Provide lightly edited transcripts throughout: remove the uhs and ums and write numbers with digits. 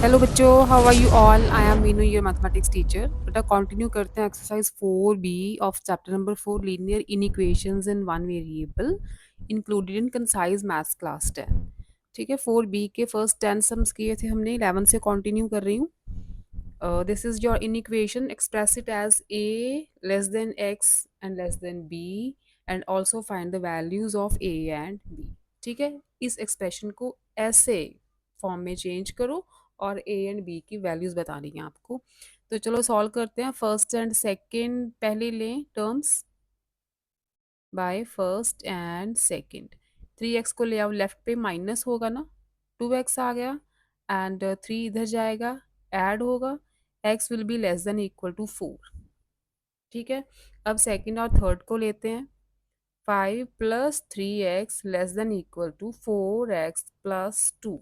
Hello बच्चों, how are you all? I am Meenu, your mathematics teacher. बेटा continue करते हैं exercise 4B of chapter number 4, linear inequations in one variable included in concise maths class 10। ठीक है, 4B के first 10 sums किए थे हमने, 11 से कंटिन्यू कर रही हूँ। This is your inequation. Express it as a less than x and less than b, and also find the values of a and b. ठीक है, इस एक्सप्रेशन को ऐसे फॉर्म में चेंज करो और a एंड b की वैल्यूज बतानी है आपको। तो चलो सॉल्व करते हैं। फर्स्ट एंड सेकंड पहले लें terms by first and second. 3x को ले आओ, लेफ्ट पे माइनस होगा ना, 2x आ गया एंड 3 इधर जाएगा, ऐड होगा, x will be less than equal to 4। ठीक है, अब सेकंड और थर्ड को लेते हैं। 5 plus 3x less than equal to 4x plus 2।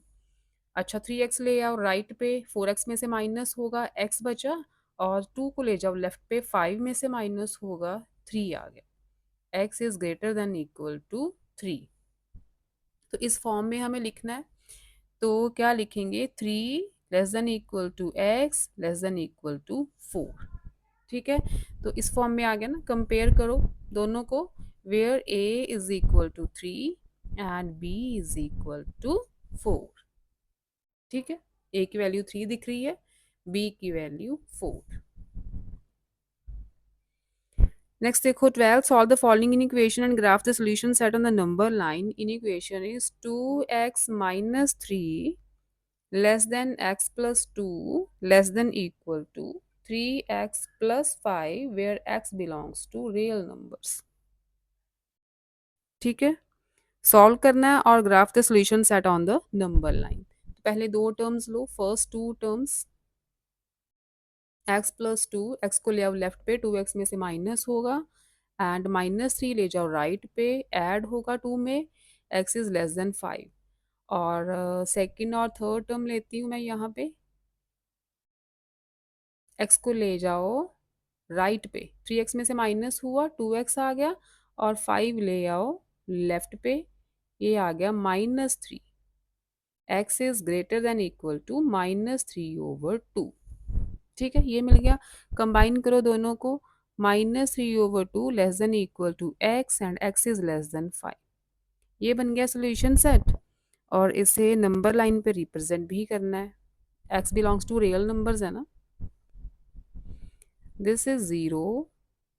अच्छा, 3x ले आओ राइट पे, 4x में से माइनस होगा, x बचा, और 2 को ले जाओ लेफ्ट पे, 5 में से माइनस होगा, 3 आ गया। x is greater than equal to 3। तो इस फॉर्म में हमें लिखना है, तो क्या लिखेंगे? 3 less than equal to x less than equal to 4। ठीक है, तो इस फॉर्म में आ गया ना। कंपेयर करो दोनों को, where a is equal to 3 and b is equal to 4। ठीक है, a की वैल्यू 3 दिख रही है, b की वैल्यू 4। नेक्स्ट देखो 12, solve the following in equation and graph the solution set on the number line. In equation is 2x minus 3 less than x plus 2 less than equal to 3x plus 5 where x belongs to real numbers। ठीक है, solve करना है और graph the solution set on the number line. पहले दो terms लो, first two terms x plus 2, x को ले आओ लेफ्ट पे, 2x में से माइनस होगा, एंड -3 ले जाओ राइट पे, ऐड होगा 2 में, x इज लेस देन 5। और सेकंड और थर्ड टर्म लेती हूँ मैं यहाँ पे, x को ले जाओ राइट पे, 3x में से माइनस हुआ, 2x आ गया, और 5 ले आओ लेफ्ट पे, ये आ गया -3। x is greater than equal to -3/2। ठीक है, ये मिल गया। कंबाइन करो दोनों को, -3/2 less than equal to x and x is less than 5। ये बन गया सोल्यूशन सेट, और इसे नंबर लाइन पे रिप्रेजेंट भी करना है। x belongs to real numbers है ना। This is 0,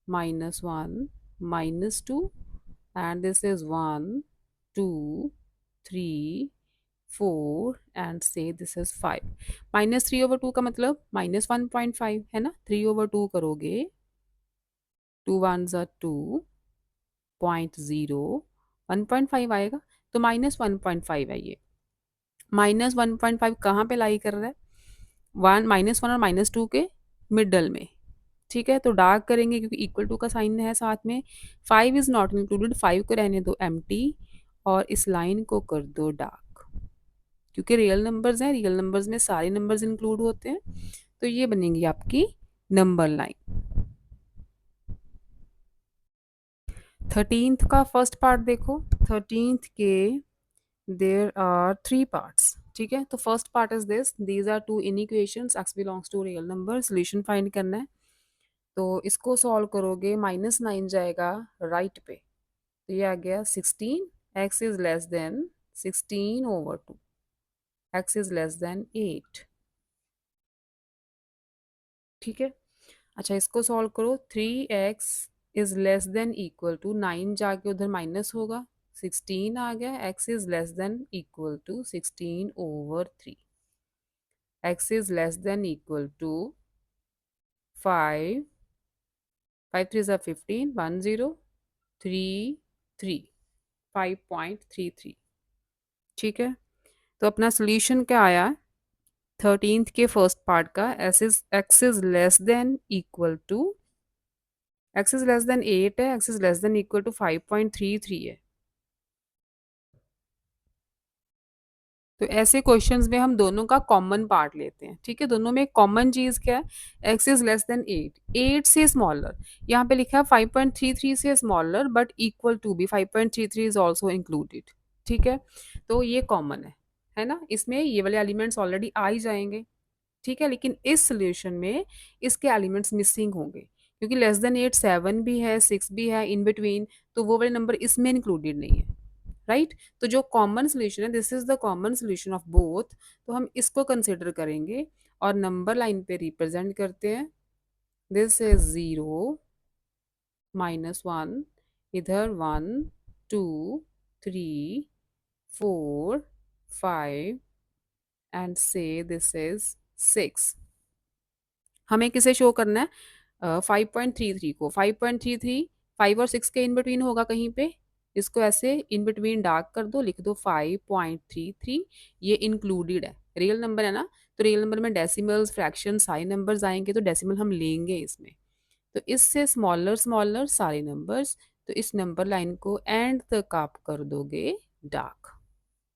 -1, -2, and this is 1, 2, 3, 4, and say this is 5। -3/2 का मतलब -1.5 है ना। 3/2 करोगे, 2 1s are 2, 0.0, 1.5 आएगा, तो -1.5 है ये। -1.5 कहाँ पे लाई कर रहा है? -1 और -2 के मिडल में। ठीक है, तो डार्क करेंगे क्योंकि इक्वल टू का साइन है साथ में। 5 इज नॉट इंक्लूडेड, 5 को रहने दो एम्प्टी, और इस लाइन को कर दो डार्क, क्योंकि रियल नंबर्स हैं, रियल नंबर्स में सारे नंबर्स इंक्लूड होते हैं। तो ये बनेगी आपकी नंबर लाइन। 13th का फर्स्ट पार्ट देखो। 13th के देयर आर 3 पार्ट्स। ठीक है, तो first part is this, these are two inequations, x belongs to real number, solution find करना है। तो इसको सॉल्व करोगे, -9 जाएगा राइट पे, तो ये आ गया 16, x is less than 16/2, x is less than 8। ठीक है, अच्छा इसको सॉल्व करो, 3x is less than equal to 9 जाके उधर माइनस होगा, 16 आ गया, x is less than equal to 16/3, x is less than equal to 5, 5 3 are 15, 1 0 3 3, 5.33। ठीक है, तो अपना सोल्यूशन क्या आया? 13th के फर्स्ट पार्ट का x is less than equal to, x is less than 8 है, x is less than equal to 5.33 है। तो ऐसे क्वेश्चंस में हम दोनों का कॉमन पार्ट लेते हैं। ठीक है, दोनों में कॉमन चीज क्या है? x इज लेस देन 8, 8 से स्मॉलर, यहाँ पे लिखा है 5.33 से स्मॉलर बट इक्वल टू भी 5.33 इज ऑल्सो इंक्लूडेड। ठीक है, तो ये कॉमन है ना, इसमें ये वाले एलिमेंट्स ऑलरेडी आ ही जाएंगे। ठीक है, लेकिन इस सोल्यूशन में इसके एलिमेंट्स मिसिंग होंगे क्योंकि लेस देन 8 7 भी है, 6 भी है इन बिटवीन, तो वो वाले नंबर इसमें इंक्लूडेड नहीं है, राइट? तो जो कॉमन सोल्यूशन है, this is the common solution of both, तो हम इसको कंसिडर करेंगे और नंबर लाइन पे रिप्रेजेंट करते हैं। दिस इज 0 -1, इधर 1 2 3 4 5 एंड से दिस इज 6। हमें किसे शो करना है? 5.33 को, 5.33 5 और 6 के इन बिटवीन होगा कहीं पे, इसको ऐसे इन बिटवीन डार्क कर दो, लिख दो 5.33, ये इंक्लूडेड है, रियल नंबर है ना, तो रियल नंबर में डेसिमल्स फ्रैक्शन सारे नंबर्स आएंगे, तो डेसिमल हम लेंगे इसमें, तो इससे स्मॉलर स्मॉलर सारे नंबर्स, तो इस नंबर लाइन को एंड तक आप कर दोगे डार्क,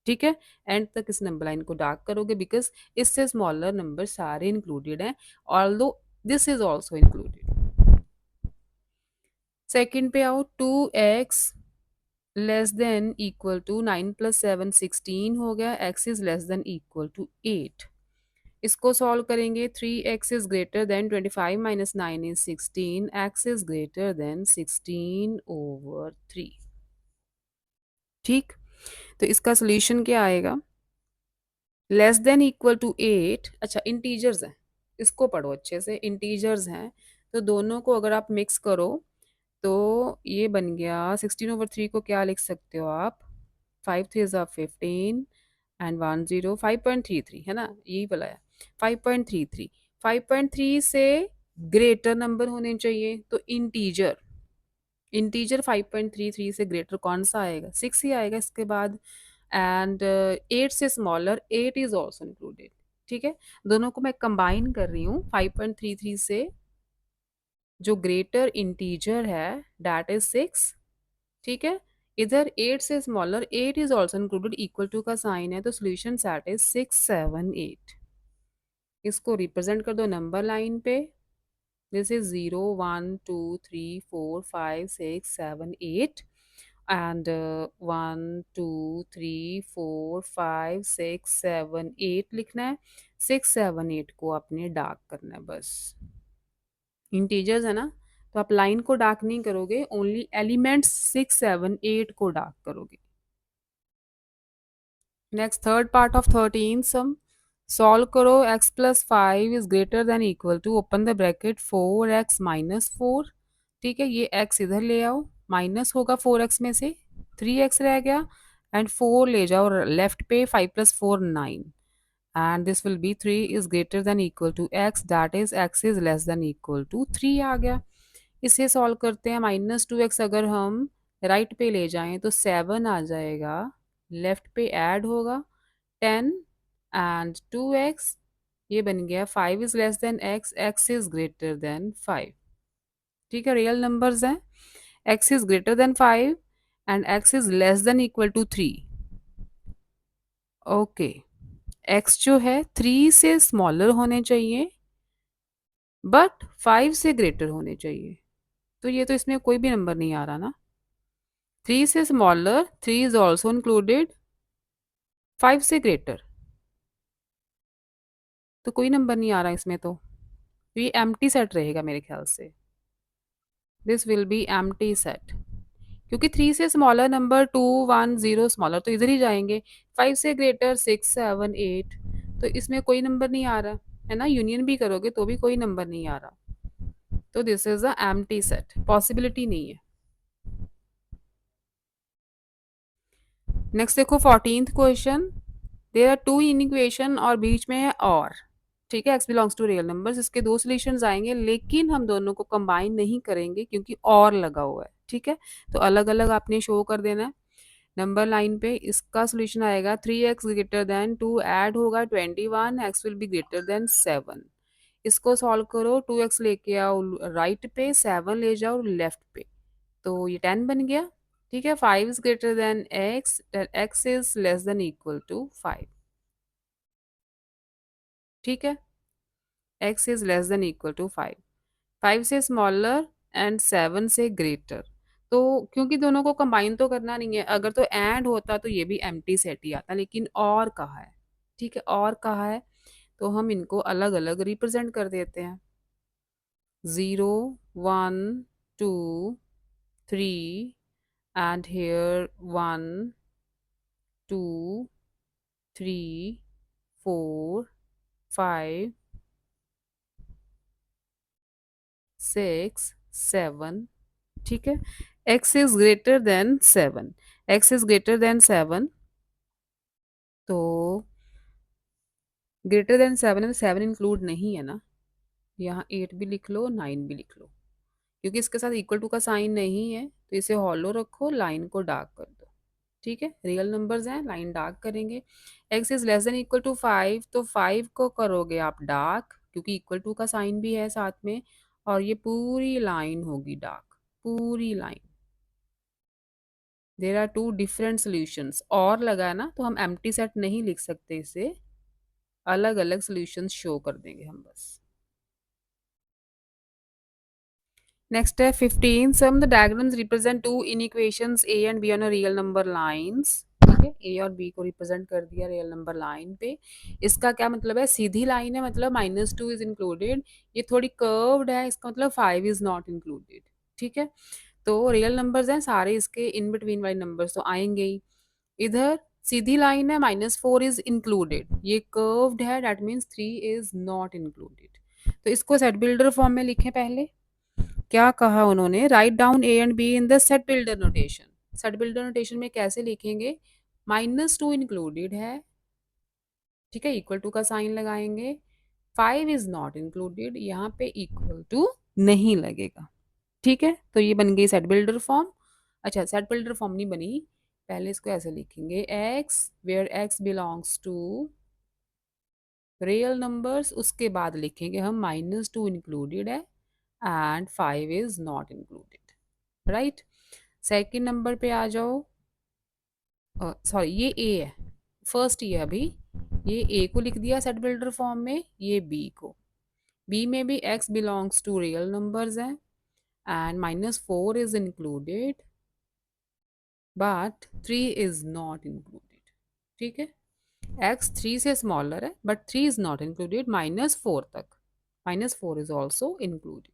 ठीक है, एंड तक इस नंबर लाइन को डार्क करोगे बिकॉज इससे स्मॉलर नंबर सारे इंक्लूडेड हैं, although this is also included. Second पे आओ, 2x less than equal to 9 + 7 16 हो गया, x is less than equal to 8। इसको सॉल्व करेंगे, 3x is greater than 25 - 9 is 16, x is greater than 16/3। ठीक, तो इसका सोल्यूशन क्या आएगा? लेस देन इक्वल टू 8, अच्छा इंटीजर्स हैं, इसको पढ़ो अच्छे से, इंटीजर्स हैं, तो दोनों को अगर आप मिक्स करो तो ये बन गया 16/3 को क्या लिख सकते हो आप? 5 3 ज़ा 15 एंड 1 0 5.33 है ना, यही वाला है 5.33। 5.3 से ग्रेटर नंबर होने चाहिए, तो इंटीजर इंटीजर 5.33 से ग्रेटर कौन सा आएगा? 6 ही आएगा इसके बाद, एंड 8 से स्मॉलर 8 इज ऑल्सो इंक्लूडेड। ठीक है, दोनों को मैं कंबाइन कर रही हूँ, 5.33 से जो ग्रेटर इंटीजर है दैट इज 6, ठीक है, इधर 8 से smaller 8 is also included, equal to का साइन है, तो सोल्यूशन सेट इज 6 7 8। इसको रिप्रेजेंट कर दो नंबर लाइन पे, दिस इज 0 1 2 3 4 5 6 7 8 एंड 1 2 3 4 5 6 7 8 लिखना है, 6 7 8 को आपने डार्क करना है बस, इंटीजर्स है ना, तो आप लाइन को डार्क नहीं करोगे, ओनली एलिमेंट्स 6 7 8 को डार्क करोगे। Next third part of 13 sum, solve करो, x plus 5 is greater than equal to open the bracket 4x minus 4, ठीक है, ये x इधर ले आओ, माइनस होगा 4x में से, 3x रह गया, एंड 4 ले जाओ लेफ्ट पे, 5 + 4 9, and this will be 3 is greater than equal to x, that is x is less than equal to 3 आ गया। इसे सॉल्व करते हैं, -2x अगर हम राइट पे ले जाएं तो 7 आ जाएगा, लेफ्ट पे ऐड होगा 10 एंड 2x, ये बन गया 5 is less than x, x is greater than 5, ठीक है, रियल नंबर्स हैं, x is greater than 5 and x is less than equal to 3। Okay, x जो है 3 से स्मॉलर होने चाहिए बट 5 से ग्रेटर होने चाहिए, तो ये तो इसमें कोई भी नंबर नहीं आ रहा ना, 3 से स्मॉलर 3 इज ऑल्सो इंक्लूडेड, 5 से ग्रेटर तो कोई नंबर नहीं आ रहा इसमें, तो ये एम्प्टी सेट रहेगा मेरे ख्याल से, this will B empty set, क्योंकि 3 से स्मॉलर नंबर 2 1 0 स्मॉलर तो इधर ही जाएंगे, 5 से ग्रेटर 6 7 8, तो इसमें कोई नंबर नहीं आ रहा है ना, यूनियन भी करोगे तो भी कोई नंबर नहीं आ रहा, तो this is a empty set, possibility नहीं है। नेक्स्ट देखो 14th question, there are two inequation और बीच में है और, ठीक है, x belongs to real numbers, इसके दो सॉल्यूशंस आएंगे लेकिन हम दोनों को कंबाइन नहीं करेंगे क्योंकि और लगा हुआ है, ठीक है, तो अलग अलग आपने शो कर देना है नंबर लाइन पे। इसका सॉल्यूशन आएगा 3x ग्रेटर देन 2 ऐड होगा 21, x will be greater than 7। इसको सॉल्व करो, 2x लेके आओ राइट पे, 7 ले जाओ लेफ्ट पे, तो ये 10 बन गया, ठीक है, 5 is greater than x, x is less than equal to 5, ठीक है, x is less than equal to 5, 5 से स्मॉलर एंड 7 से ग्रेटर, तो क्योंकि दोनों को कंबाइन तो करना नहीं है, अगर तो एंड होता तो ये भी एम्प्टी सेट ही आता, लेकिन और कहा है, ठीक है, और कहा है, तो हम इनको अलग अलग रिप्रेजेंट कर देते हैं। 0, 1, 2, 3, and here 1, 2, 3, 4, 5, 6, 7। ठीक है, x is greater then 7, x is greater then 7, तो ग्रेटर देन 7 में 7 इंक्लूड नहीं है ना, यहाँ 8 भी लिख लो, 9 भी लिख लो, क्योंकि इसके साथ इक्वल टू का साइन नहीं है तो इसे हॉलो रखो, लाइन को डार्क कर दो। ठीक है, रियल नंबर्स हैं, लाइन डार्क करेंगे। x is less than equal to 5, तो 5 को करोगे आप डार्क, क्योंकि इक्वल टू का साइन भी है साथ में, और ये पूरी लाइन होगी डार्क, पूरी line. There are two different solutions, और लगा है ना तो हम एम्प्टी सेट नहीं लिख सकते, इसे अलग अलग सोल्यूशंस शो कर देंगे हम बस। नेक्स्ट है 15, some the diagrams represent two inequations A and B on a real number lines. ठीक है, ए और बी को रिप्रेजेंट कर दिया रियल नंबर लाइन पे। इसका क्या मतलब है, सीधी लाइन है मतलब -2 इज इंक्लूडेड, ये थोड़ी कर्व्ड है इसका मतलब 5 इज नॉट इंक्लूडेड। ठीक है, तो रियल नंबर्स हैं सारे, इसके इन बिटवीन वाले नंबर्स तो आएंगे ही। इधर सीधी लाइन है, -4 इज इंक्लूडेड, ये कर्व्ड है, that means 3 is not included. तो इसको सेट बिल्डर फॉर्म में लिखें पहले। क्या कहा उन्होंने, write down A and be in the set builder notation. Set builder notation में कैसे लिखेंगे, -2 इंक्लूडेड है, ठीक है, इक्वल टू का साइन लगाएंगे, 5 इज नॉट इंक्लूडेड, यहाँ पे इक्वल टू नहीं लगेगा। ठीक है, तो ये बन गई सेट बिल्डर फॉर्म। अच्छा, सेट बिल्डर फॉर्म नहीं बनी, पहले इसको ऐसे लिखेंगे, x where x belongs to real numbers, उसके बाद लिखेंगे हम -2 इंक्लूडेड है and 5 is not included. Right, second number पे आ जाओ, सॉरी ये ए है, फर्स्ट ये अभी, ये ए को लिख दिया सेट बिल्डर फॉर्म में, ये बी को, बी में भी x belongs to real numbers हैं and -4 is included but 3 is not included. ठीक है, एक्स 3 से स्मॉलर है बट 3 इज नॉट इंक्लूडेड, -4 तक, -4 इज ऑल्सो इंक्लूडेड।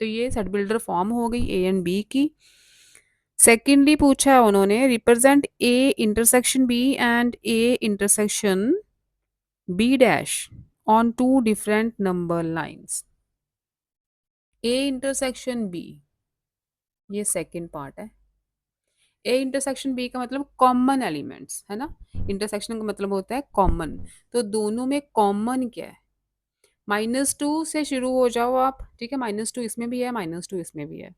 तो ये सेट बिल्डर फॉर्म हो गई ए एंड बी की। सेकेंडली पूछा है उन्होंने, represent A intersection B and A intersection B dash on two different number lines. A intersection B, ये सेकेंड पार्ट है। ए इंटरसेक्शन बी का मतलब कॉमन एलिमेंट्स है ना, इंटरसेक्शन का मतलब होता है कॉमन, तो दोनों में कॉमन क्या है, -2 से शुरू हो जाओ आप, ठीक है, -2 इसमें भी है, -2 इसमें भी है,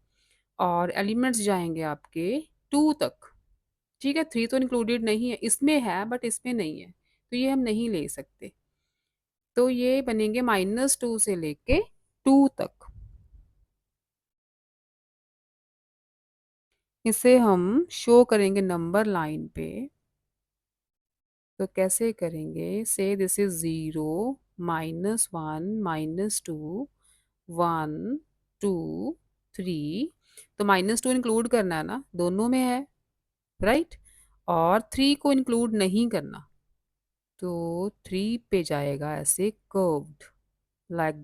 और एलिमेंट्स जाएंगे आपके 2 तक। ठीक है, 3 तो इंक्लूडेड नहीं है, इसमें है बट इसमें नहीं है, तो ये हम नहीं ले सकते, तो ये बनेंगे -2 से लेके 2 तक। इसे हम शो करेंगे नंबर लाइन पे, तो कैसे करेंगे, से दिस इज 0, -1, -2, 1, 2, 3, तो -2 इंक्लूड करना है ना, दोनों में है, राइट, और 3 को इंक्लूड नहीं करना, तो 3 पे जाएगा ऐसे curved like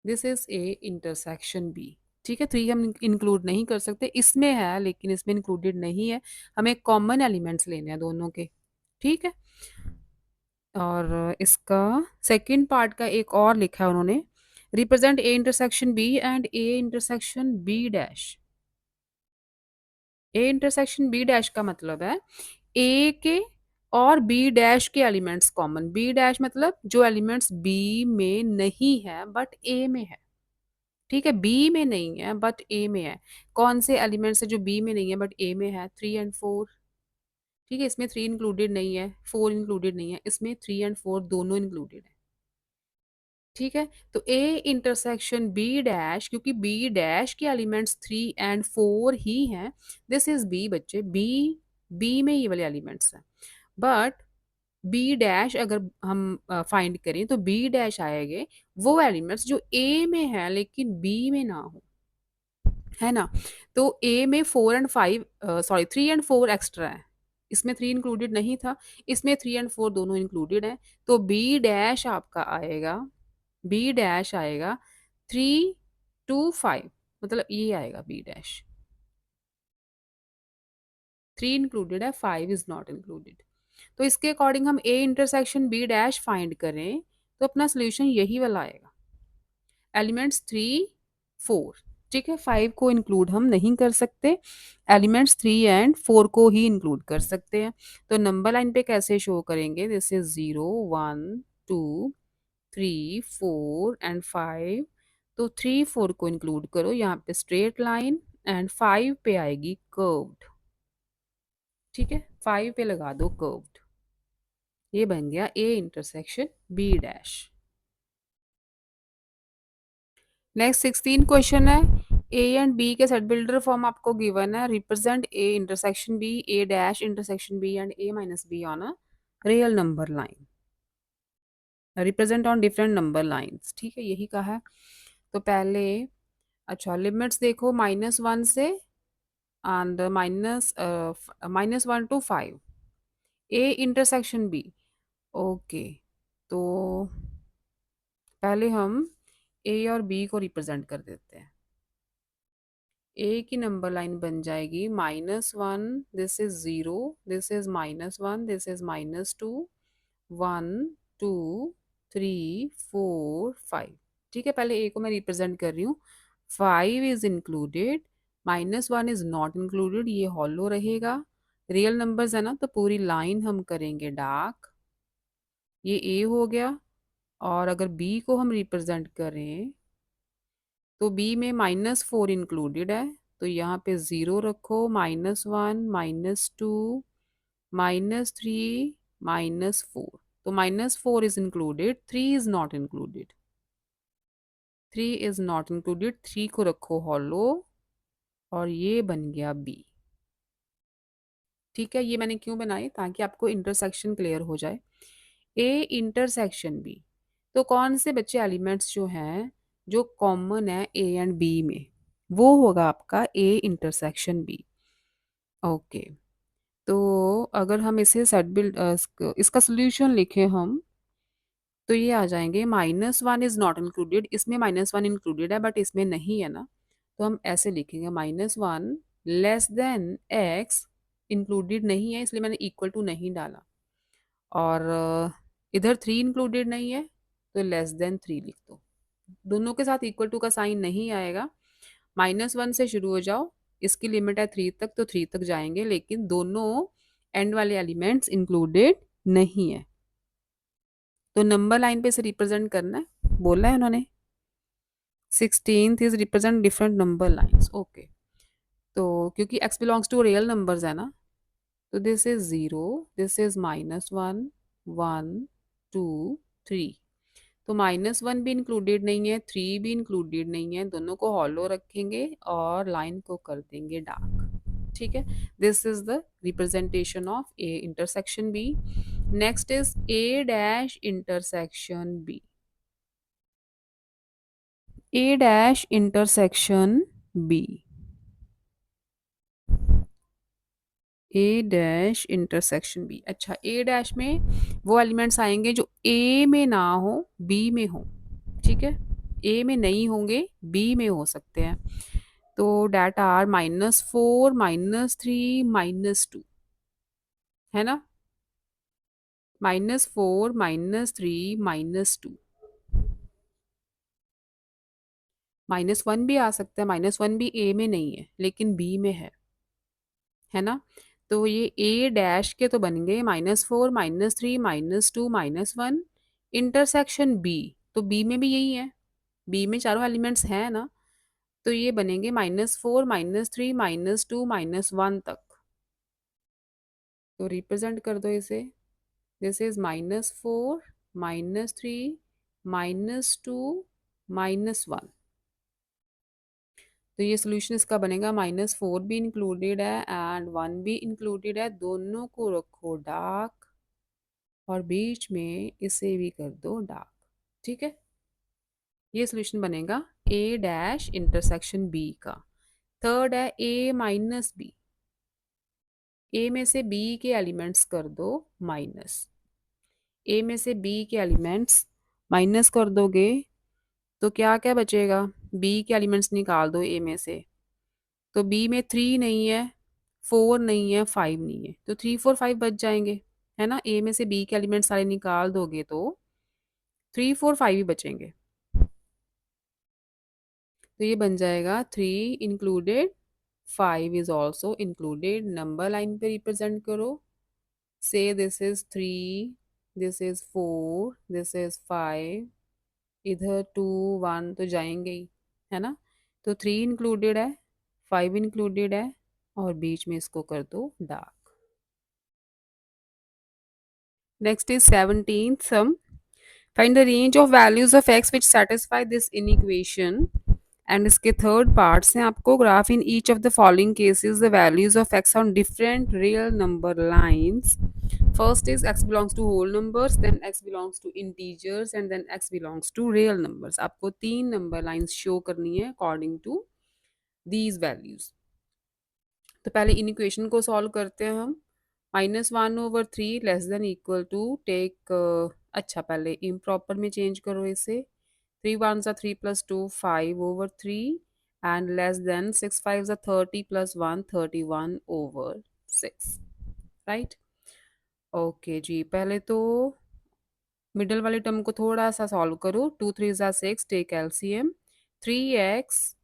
this is A intersection B. ठीक है, 3 हम इंक्लूड नहीं कर सकते, इसमें है लेकिन इसमें इंक्लूडेड नहीं है, हमें कॉमन एलिमेंट्स लेने हैं दोनों के। ठीक है, और इसका सेकंड पार्ट का एक और लिखा है उन्होंने, represent A intersection B and A intersection B dash. A intersection B dash का मतलब है ए के और बी डैश के एलिमेंट्स कॉमन, बी डैश मतलब जो एलिमेंट्स बी में नहीं है बट ए में है। ठीक है, बी में नहीं है बट ए में है, कौन से एलिमेंट्स है जो बी में नहीं है बट ए में है, 3 एंड 4। ठीक है, इसमें 3 इंक्लूडेड नहीं है, 4 इंक्लूडेड नहीं है, इसमें 3 एंड 4 दोनों इंक्लूडेड है। ठीक है, तो ए इंटरसेक्शन बी डैश, क्योंकि बी डैश के एलिमेंट्स 3 एंड 4 ही हैं, दिस इज बी बच्चे, बी, बी में ये वाले एलिमेंट्स हैं, बट बी डैश अगर हम फाइंड करें तो बी डैश आएंगे वो एलिमेंट्स जो ए में है लेकिन बी में ना हो, है ना, तो ए में 4 एंड 5 सॉरी 3 एंड 4 एक्स्ट्रा है, इसमें 3 इंक्लूडेड नहीं था, इसमें 3 एंड 4 दोनों इंक्लूडेड हैं, तो बी डैश आपका आएगा, बी डैश आएगा 3 2 5, मतलब ये आएगा बी डैश। 3 इंक्लूडेड है, 5 इज नॉट इंक्लूडेड। तो इसके अकॉर्डिंग हम A intersection B dash find करें तो अपना सोल्यूशन यही वाला आएगा, एलिमेंट्स 3 4। ठीक है, 5 को इंक्लूड हम नहीं कर सकते, एलिमेंट्स 3 एंड 4 को ही इंक्लूड कर सकते हैं। तो नंबर लाइन पे कैसे शो करेंगे, दिस इज 0 1 2 3 4 एंड 5। तो 3 4 को इंक्लूड करो यहाँ पे स्ट्रेट लाइन, एंड 5 पे आएगी कर्व्ड। ठीक है, 5 पे लगा दो कर्व्ड, ये बन गया A intersection B dash. Next 16 question है, ए एंड बी के सेट बिल्डर फॉर्म आपको गिवन है, represent A intersection B, A dash intersection B and A minus B on a real number line, represent on different number lines. ठीक है, यही कहा है। तो पहले अच्छा लिमिट्स देखो -1 से and -1 to 5, A intersection B. Okay, तो पहले हम ए और बी को रिप्रेजेंट कर देते हैं। ए की नंबर लाइन बन जाएगी -1, this is 0, this is -1, this is -2 1 2 3 4 5। ठीक है, पहले ए को मैं रिप्रेजेंट कर रही हूँ। 5 is included, -1 is not included, ये हॉलो रहेगा। रियल नंबर्स है ना, तो पूरी लाइन हम करेंगे डार्क, ये ए हो गया। और अगर बी को हम रिप्रेजेंट करें तो बी में -4 इंक्लूडेड है, तो यहाँ पे 0 रखो, -1 -2 -3 -4। तो -4 is included, 3 is not included, 3 is not included, 3 को रखो हॉलो, और ये बन गया बी। ठीक है, ये मैंने क्यों बनाई, ताकि आपको इंटरसेक्शन क्लियर हो जाए। ए इंटरसेक्शन बी, तो कौन से बच्चे एलिमेंट्स जो हैं जो कॉमन है ए एंड बी में, वो होगा आपका ए इंटरसेक्शन बी। ओके, तो अगर हम इसे सेट बिल्ड इसका सोल्यूशन लिखें हम, तो ये आ जाएंगे -1 इज नॉट इंक्लूडेड, इसमें -1 इंक्लूडेड है बट इसमें नहीं है ना, तो हम ऐसे लिखेंगे -1 लेस देन एक्स, इंक्लूडेड नहीं है इसलिए मैंने इक्वल टू नहीं डाला, और इधर 3 इंक्लूडेड नहीं है तो लेस देन 3 लिख दो। दोनों के साथ इक्वल टू का साइन नहीं आएगा, -1 से शुरू हो जाओ, इसकी लिमिट है 3 तक, तो 3 तक जाएंगे, लेकिन दोनों एंड वाले एलिमेंट्स इंक्लूडेड नहीं है। तो नंबर लाइन पे इसे रिप्रेजेंट करना है, बोला है उन्होंने। 16th is represent different number lines. Okay, तो क्योंकि x belongs to real numbers है ना, तो दिस इज 0, दिस इज -1 1 2 3। तो -1 भी इंक्लूडेड नहीं है, 3 भी इंक्लूडेड नहीं है, दोनों को हॉलो रखेंगे और लाइन को कर देंगे डार्क। ठीक है, this is the representation of A intersection B. Next is A dash intersection B, A dash intersection B, A dash intersection B. अच्छा, ए डैश में वो एलिमेंट्स आएंगे जो ए में ना हो, बी में हो। ठीक है, ए में नहीं होंगे, बी में हो सकते हैं। तो डैट आर -4 -3 -2, है ना, -4 -3 -2। -1 भी आ सकता है, -1 भी ए में नहीं है लेकिन बी में है ना। तो ये ए डैश के तो बन गए -4 -3 -2 -1, इंटरसेक्शन बी, तो बी में भी यही है, बी में चारों एलिमेंट्स हैं ना, तो ये बनेंगे -4 -3 -2 -1 तक। तो रिप्रेजेंट कर दो इसे, दिस इज -4 -3 -2 -1। तो ये सोल्यूशन इसका बनेगा, -4 भी इंक्लूडेड है एंड 1 भी इंक्लूडेड है, दोनों को रखो डार्क और बीच में इसे भी कर दो डार्क। ठीक है, ये सोल्यूशन बनेगा ए डैश इंटरसेक्शन बी का। थर्ड है ए माइनस बी, ए में से बी के एलिमेंट्स कर दो माइनस। ए में से बी के एलिमेंट्स माइनस कर दोगे तो क्या क्या बचेगा? बी के एलिमेंट्स निकाल दो ए में से। तो बी में 3 नहीं है, 4 नहीं है, 5 नहीं है, तो 3 4 5 बच जाएंगे, है ना। ए में से बी के एलिमेंट्स सारे निकाल दोगे तो 3 4 5 ही बचेंगे। तो ये बन जाएगा 3 included, 5 is also included. Number line पे रिप्रेजेंट करो। से this is 3, this is 4, this is 5, इधर 2 1 तो जाएंगे ही, है ना। तो 3 इंक्लूडेड है, 5 इंक्लूडेड है, और बीच में इसको कर दो dark. Next is 17th sum. Find the range of values of x which satisfy this inequation. And इसके थर्ड पार्ट्स हैं आपको। Graph in each of the following cases the values of x on different real number lines. First is x belongs to whole numbers, then x belongs to integers, and then x belongs to real numbers. आपको 3 number lines show करनी है according to these values. तो पहले in equation को solve करते हैं हम। -1/3 less than equal to take, अच्छा पहले इम्प्रॉपर में चेंज करो इसे। 3 1 3 + 2 5/3 and less than 6 5 30 + 1 31/6, right. Okay जी, पहले तो मिडल वाले टर्म को थोड़ा सा सॉल्व करो। 2 3 6, टेक एलसीएम। 3x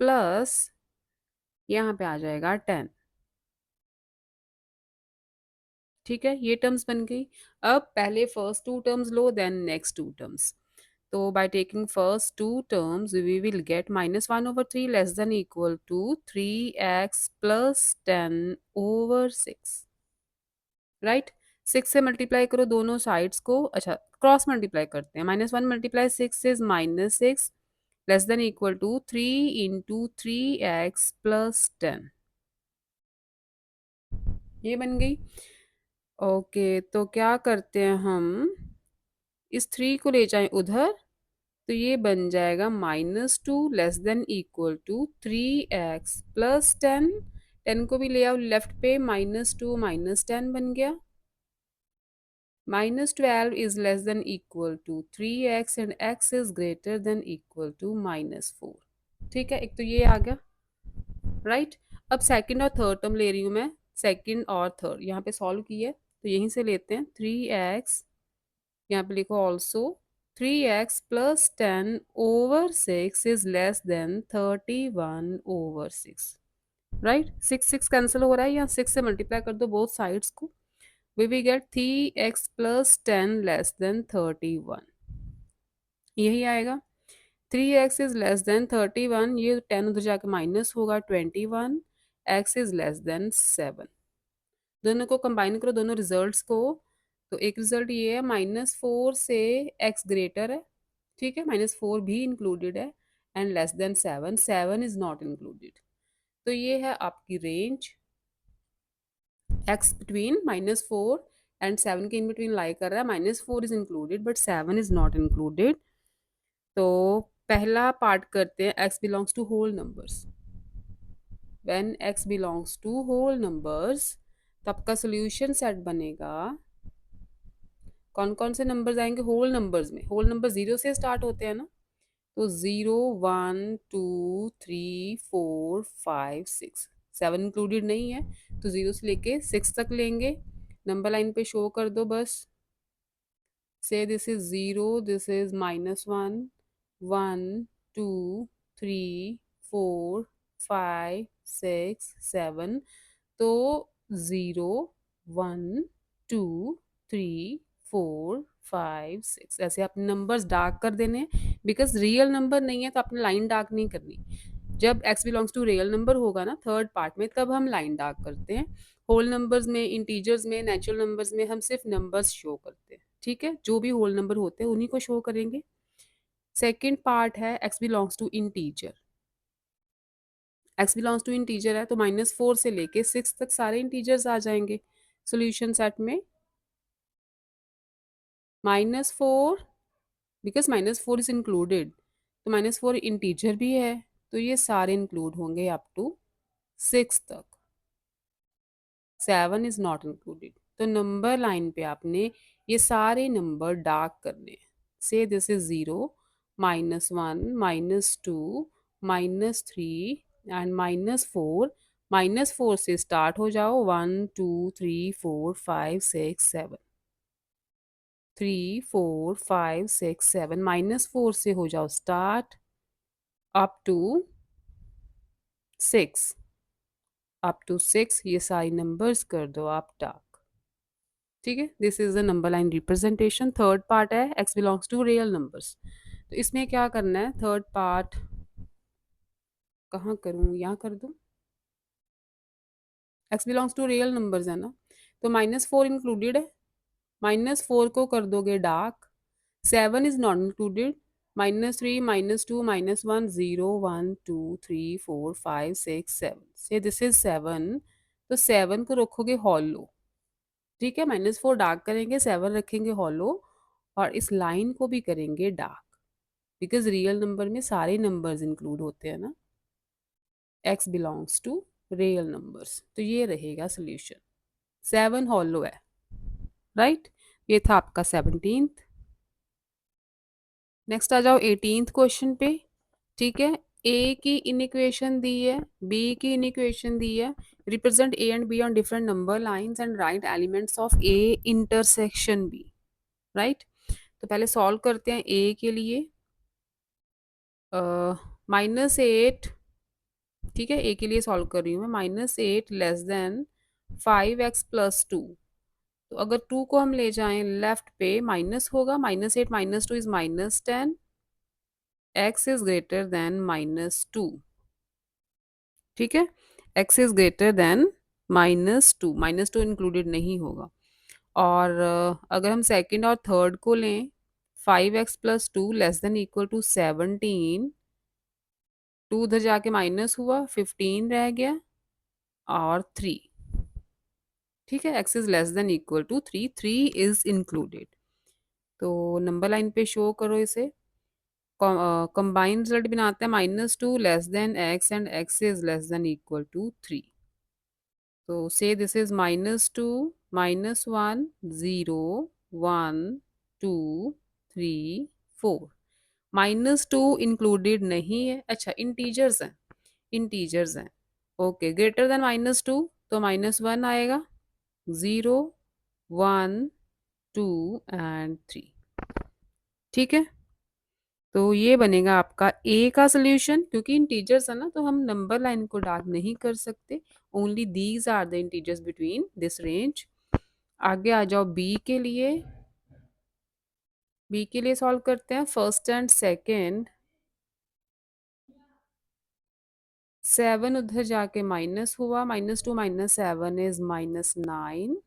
प्लस यहाँ पे आ जाएगा 10। ठीक है, ये टर्म्स बन गई। अब पहले फर्स्ट टू टर्म्स लो, देन नेक्स्ट टू टर्म्स। तो by taking first two terms we will get -1/3 less than equal to 3x plus 10/6, right. 6 से मल्टीप्लाई करो दोनों साइड्स को, अच्छा क्रॉस मल्टीप्लाई करते हैं। -1 × 6 is -6 less than equal to 3 × 3x plus 10, ये बन गई। ओके, तो क्या करते हैं हम, इस 3 को ले जाएं उधर, तो ये बन जाएगा -2 less than equal to 3x plus 10। 10 को भी ले आओ लेफ्ट पे, -2 -10 बन गया। -12 is less than equal to 3x and x is greater than equal to -4। ठीक है, एक तो ये आ गया, राइट। अब सेकंड और थर्ड टर्म ले रही हूँ मैं। सेकंड और थर्ड यहाँ पे सॉल्व की है तो यहीं से लेते हैं। 3x, यहाँ पे लिखो also 3x plus 10/6 is less then 31/6, right. 6 6 cancel हो रहा है, यहाँ 6 से मल्टीप्लाई कर दो बोथ साइड्स को। we will get 3x plus 10 less than 31, यही आएगा। 3x is less than 31, ये 10 उधर जाके माइनस होगा 21, x is less than 7। दोनों को कंबाइन करो, दोनों रिजल्ट्स को। तो एक रिजल्ट ये है -4 से x ग्रेटर है, ठीक है, -4 भी इंक्लूडेड है, and less then 7, 7 is not included. तो ये है आपकी रेंज। x between -4 एंड 7 के इन बिटवीन लाई कर रहा है। -4 is included but 7 is not included. तो पहला पार्ट करते हैं, x belongs to whole numbers. When x belongs to whole numbers तो आपका सोल्यूशन सेट बनेगा। कौन कौन से नंबर्स आएंगे होल नंबर्स में? होल नंबर 0 से स्टार्ट होते हैं ना, तो 0 1 2 3 4 5 6, 7 इंक्लूडेड नहीं है तो 0 से लेके 6 तक लेंगे। नंबर लाइन पे शो कर दो बस। Say this is 0, this is -1, 1, 2, 3, 4, 5, 6, 7। तो 0 1 2 3 4 5 6 ऐसे अपने नंबर्स डार्क कर देने, बिकॉज रियल नंबर नहीं है तो आपने लाइन डार्क नहीं करनी। जब x belongs to real number होगा ना थर्ड पार्ट में, तब हम लाइन डार्क करते हैं। होल नंबर्स में, इंटीजर्स में, नेचुरल नंबर्स में हम सिर्फ नंबर्स शो करते हैं, ठीक है। जो भी होल नंबर होते हैं उन्हीं को शो करेंगे। सेकेंड पार्ट है x belongs to integer. x belongs to integer है तो -4 से लेके 6 तक सारे इंटीजर्स आ जाएंगे सॉल्यूशन सेट में। -4, बिकॉज -4 इज इंक्लूडेड, तो -4 इंटीजर भी है तो ये सारे इंक्लूड होंगे अप टू 6 तक। 7 इज नॉट इंक्लूडेड। तो नंबर लाइन पे आपने ये सारे नंबर डार्क करने हैं। से दिस इज 0, -1, -2, -3 एंड -4। -4 से स्टार्ट हो जाओ, 1 2 3 4 5 6 7, 3 4 5 6 7, -4 से हो जाओ start up to 6। Up to 6 ये सारी नंबर्स कर दो आप डार्क। ठीक है, this is the number line representation. Third part है x belongs to real numbers. तो इसमें क्या करना है, थर्ड पार्ट कहाँ करूँ, यहाँ कर दूँ। X belongs to real numbers है ना, तो -4 इंक्लूडेड है, -4 को कर दोगे डार्क। 7 इज नॉट इंक्लूडेड, -3 -2 -1 0 1 2 3 4 5 6 7, से दिस इज 7। तो 7 को रखोगे हॉलो। ठीक है, -4 डार्क करेंगे, 7 रखेंगे हॉलो, और इस लाइन को भी करेंगे डार्क, बिकॉज रियल नंबर में सारे नंबर्स इंक्लूड होते हैं ना। X belongs to real numbers, तो ये रहेगा सोल्यूशन। 7 हॉलो है, राइट। ये था आपका 17th। नेक्स्ट आ जाओ 18th क्वेश्चन पे। ठीक है, ए की इनइक्वेशन दी है, बी की इनइक्वेशन दी है। Represent A and B on different number lines and write elements of A intersection B. Right, तो पहले सॉल्व करते हैं ए के लिए। -8, ठीक है, ए के लिए सॉल्व कर रही हूँ मैं। -8 लेस देन 5x+2। तो अगर 2 को हम ले जाएं लेफ्ट पे, माइनस होगा, -8 -2 is -10, x is greater then -2। ठीक है, x is greater then -2, -2 included नहीं होगा। और अगर हम सेकंड और थर्ड को लें, 5x+2 less than equal to 17। 2 उधर जाके माइनस हुआ, 15 रह गया, और 3। ठीक है, x is less than equal to 3, 3 is included. तो नंबर लाइन पे शो करो इसे। कंबाइंड रिजल्ट बनाते हैं, -2 less than x and x is less than equal to 3। तो से दिस इज -2 -1 0 1 2 3 4। -2 इंक्लूडेड नहीं है, अच्छा इंटीजर्स हैं, इंटीजर्स हैं। ओके, ग्रेटर देन -2 तो -1 आएगा, 0 1 2 एंड 3। ठीक है, तो ये बनेगा आपका ए का सोल्यूशन। क्योंकि इंटीजर्स है ना, तो हम नंबर लाइन को डार्क नहीं कर सकते। Only these are the integers between this range. आगे आ जाओ बी के लिए। बी के लिए सॉल्व करते हैं फर्स्ट एंड सेकेंड। 7 उधर जाके माइनस हुआ, -2 -7 is -9।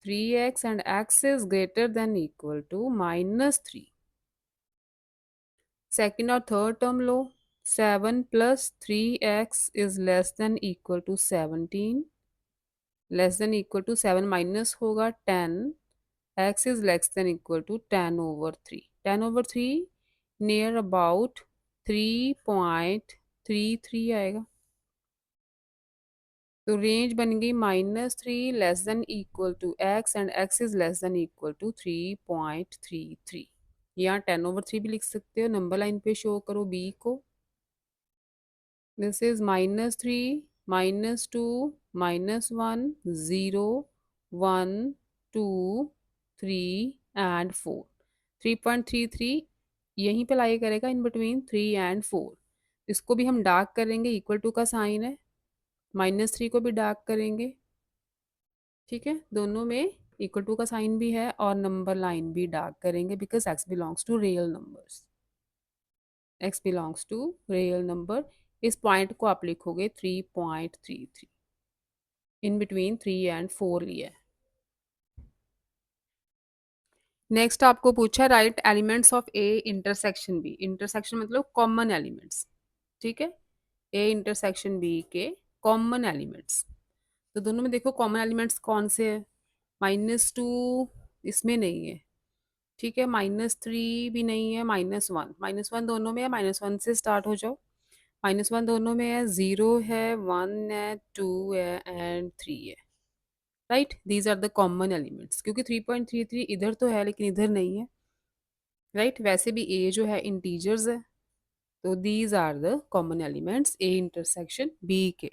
3x and x is greater than equal to -3। Second और थर्ड टर्म लो। 7 + 3x is less than equal to 17। Less than equal to 7 minus होगा 10। x is less than equal to 10/3। 10/3 near about 3.33 आएगा। तो range बन गई -3 less than equal to x and x is less than equal to 3.33। यहाँ 10/3 भी लिख सकते हो। नंबर लाइन पे शो करो बी को। This is -3 -2 -1 0 1 2 3 and 4। 3.33 यहीं पे लाई करेगा इन बिटवीन 3 एंड 4। इसको भी हम डार्क करेंगे, इक्वल टू का साइन है। -3 को भी डार्क करेंगे। ठीक है, दोनों में इक्वल टू का साइन भी है, और नंबर लाइन भी डार्क करेंगे, because x belongs to real numbers. X belongs to real number. इस पॉइंट को आप लिखोगे 3.33, इन बिटवीन 3 एंड 4 लिया है। नेक्स्ट आपको पूछा write elements of A intersection B. Intersection मतलब कॉमन एलिमेंट्स। ठीक है, ए इंटरसेक्शन बी के कॉमन एलिमेंट्स। तो दोनों में देखो कॉमन एलिमेंट्स कौन से हैं। -2 इसमें नहीं है। ठीक है, -3 भी नहीं है, -1 दोनों में है। -1 से स्टार्ट हो जाओ। -1 दोनों में है, 0 है, 1 है, 2 है एंड 3 है। Right, these are the common elements, क्योंकि 3.33 इधर तो है लेकिन इधर नहीं है। राइट, वैसे भी ए जो है इंटीजर्स है, तो these are the common elements A intersection B के।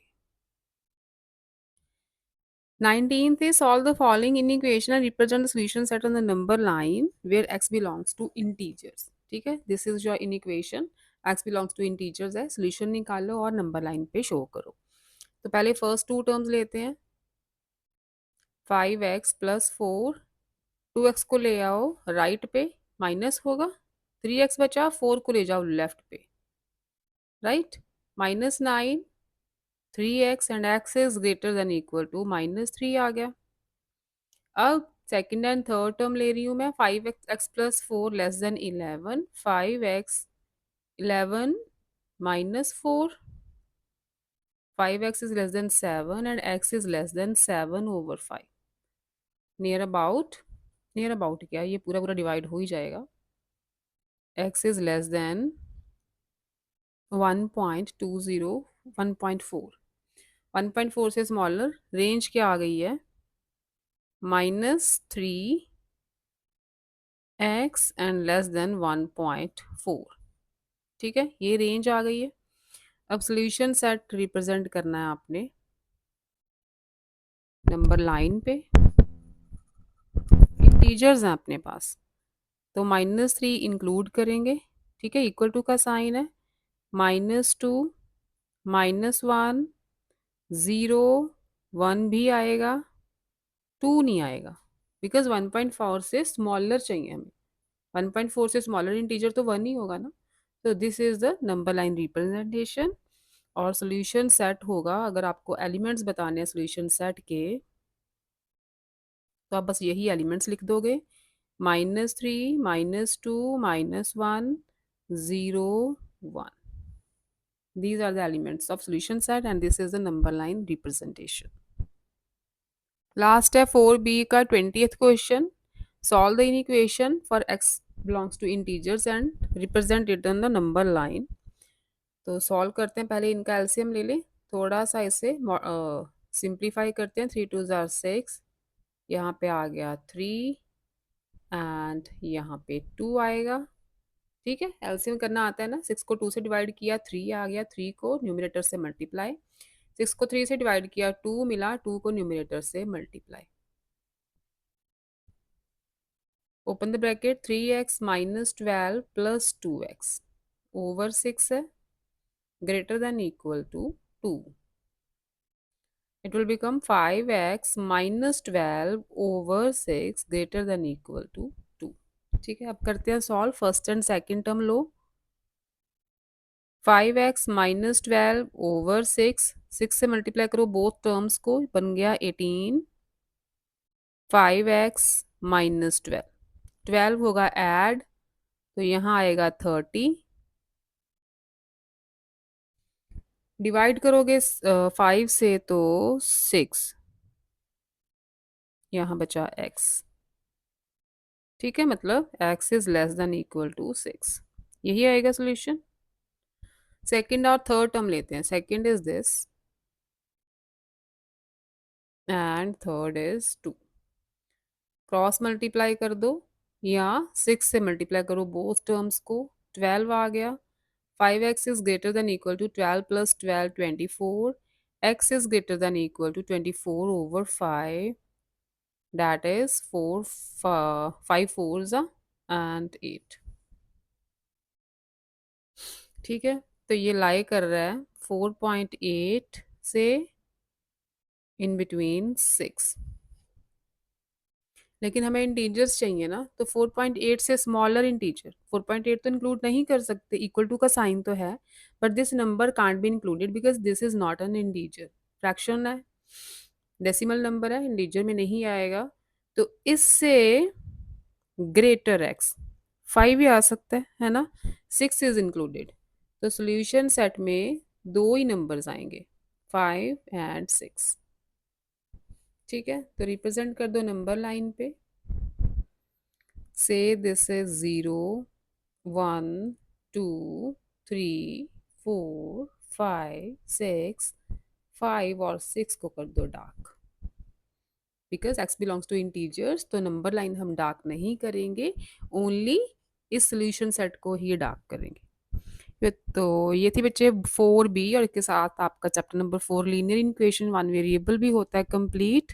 19th is solve the following inequation and represent the solution set on the number line where x belongs to integers। ठीक है, this is your inequation, x belongs to integers है, solution निकालो और number line पे show करो। तो पहले first two terms लेते हैं, 5x+4, 2x को ले आओ राइट पे, माइनस होगा, 3x बचा, 4 को ले जाओ लेफ्ट पे, right, -9, 3x and x is greater than equal to -3 आ गया। अब सेकंड एंड थर्ड टर्म ले रही हूँ मैं, 5x+4 less than 11, 5x 11 -4, 5x is less than 7 and x is less than 7/5। Near about क्या, ये पूरा पूरा डिवाइड हो ही जाएगा। x is less than 1.20, 1.4, 1.4 से स्मॉलर, रेंज क्या आ गई है, -3x एंड लेस देन 1.4। ठीक है, ये रेंज आ गई है। अब सोल्यूशन सेट रिप्रेजेंट करना है आपने नंबर लाइन पे, इंटीजर्स हैं अपने पास, तो -3 इंक्लूड करेंगे। ठीक है, इक्वल टू का साइन है, -2, -1, 0, 1 भी आएगा, 2 नहीं आएगा, बिकॉज 1.4 से स्मॉलर चाहिए हमें, 1.4 से स्मॉलर इंटीजर तो 1 ही होगा ना। तो this is the number line representation. और सोल्यूशन सेट होगा, अगर आपको एलिमेंट्स बताने हैं सोल्यूशन सेट के, तो आप बस यही एलिमेंट्स लिख दोगे, -3, -2, -1, 0, 1। These are the elements of solution set and this is the number line representation। Last है 4b का 20th question, solve the inequation for x belongs to integers and represent it on the number line. तो solve करते हैं, पहले इनका LCM ले लें, थोड़ा सा इसे सिंप्लीफाई करते हैं, 3 2 जार 6, यहाँ पे आ गया 3 एंड यहाँ पे 2 आएगा। ठीक है, एलसीएम करना आता है ना, 6 को 2 से डिवाइड किया 3 आ गया, 3 को न्यूमरेटर से मल्टीप्लाई, 6 को 3 से डिवाइड किया 2 मिला, 2 को न्यूमरेटर से multiply, open the bracket, 3x - 12 + 2x over 6 है, greater than equal to 2। It will become 5x - 12 over 6 greater than equal to 2। ठीक है, अब करते हैं solve, first and second term low, 5x - 12 over 6, 6 से मल्टीप्लाई करो बोथ टर्म्स को, बन गया 18, 5x - 12, 12 होगा ऐड, तो यहाँ आएगा 30, डिवाइड करोगे 5 से तो 6, यहाँ बचा x। ठीक है, मतलब x is less than equal to 6, यही आएगा सोल्यूशन। सेकंड और थर्ड टर्म लेते हैं, second is this and third is 2, cross multiply कर दो या 6 से मल्टीप्लाई करो बोथ टर्म्स को, 12 आ गया, 5x is greater than equal to 12 + 12 24, x is greater than equal to 24 over 5, that is 4 5 4s and 8। ठीक है, तो ये लाई कर रहा है 4.8 से इन बिटवीन 6, लेकिन हमें इंटीजर्स चाहिए ना, तो 4.8 से स्मॉलर इंटीजर, 4.8 तो इंक्लूड नहीं कर सकते, इक्वल टू का साइन तो है, but this number can't be included because this is not an integer, fraction है, डेसिमल नंबर है, इंटीजर में नहीं आएगा। तो इससे ग्रेटर एक्स 5 ही आ सकता है ना, 6 इज इंक्लूडेड, तो सोल्यूशन सेट में दो ही नंबर्स आएंगे, 5 एंड 6। ठीक है, तो रिप्रेजेंट कर दो नंबर लाइन पे, से दिस इज 0 1 2 3 4 5 6 5 और 6 को कर दो dark, because x belongs to integers, तो नंबर लाइन हम डार्क नहीं करेंगे, ओनली इस सोल्यूशन सेट को ही डार्क करेंगे। तो ये थी बच्चे 4b, और इसके साथ आपका chapter number 4 linear equation one variable भी होता है कंप्लीट।